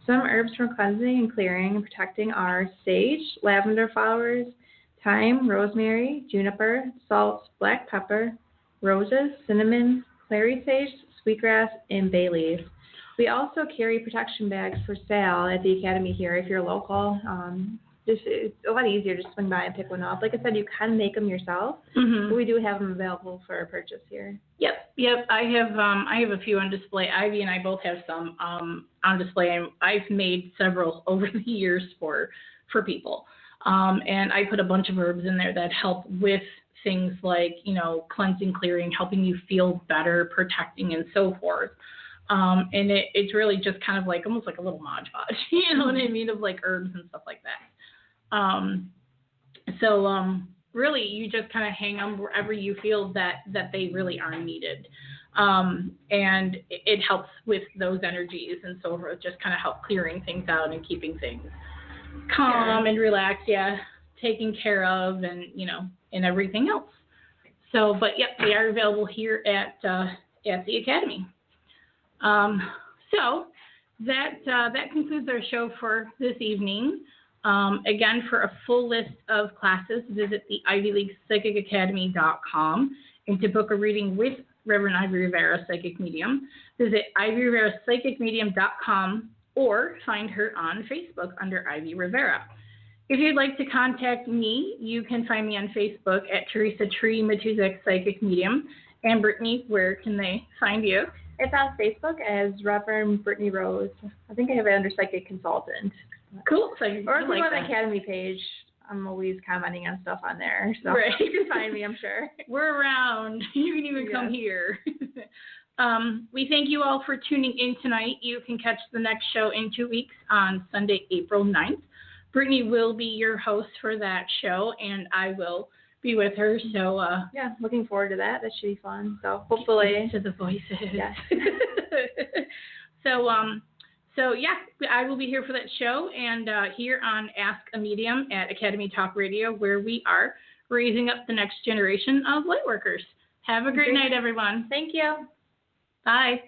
Some herbs for cleansing and clearing and protecting are sage, lavender flowers, thyme, rosemary, juniper, salt, black pepper, roses, cinnamon, clary sage, sweetgrass, and bay leaf. We also carry protection bags for sale at the Academy here if you're local. It's a lot easier to swing by and pick one up. Like I said, you can make them yourself, but we do have them available for purchase here. Yep. I have a few on display. Ivy and I both have some on display, and I've made several over the years for people. And I put a bunch of herbs in there that help with things like, cleansing, clearing, helping you feel better, protecting, and so forth. And it's really just kind of like almost like a little Mod Podge, you know what I mean, of like herbs and stuff like that. Really, you just kind of hang them wherever you feel that they really are needed. And it helps with those energies and so forth, just kind of help clearing things out and keeping things calm and relaxed, taken care of, and, and everything else. So, but yep, they are available here at the Academy. So that concludes our show for this evening. Again, for a full list of classes, visit the ivyleaguepsychicacademy.com, and to book a reading with Reverend Ivy Rivera, Psychic Medium, visit ivyrivera.psychicmedium.com or find her on Facebook under Ivy Rivera. If you'd like to contact me, you can find me on Facebook at Theresa Tree Matuszak Psychic Medium. And Brittany, where can they find you? It's on Facebook as Reverend Brittany Rose. I think I have it under Psychic Consultant. Cool. So or if you go on the Academy page, I'm always commenting on stuff on there. So you can find me, I'm sure. We're around. You can even come here. We thank you all for tuning in tonight. You can catch the next show in 2 weeks on Sunday, April 9th. Brittany will be your host for that show, and I will be with her. So looking forward to that. That should be fun. So hopefully to the voices. Yes. So I will be here for that show, and here on Ask a Medium at Academy Talk Radio, where we are raising up the next generation of lightworkers. Have a great night, everyone. Thank you. Bye.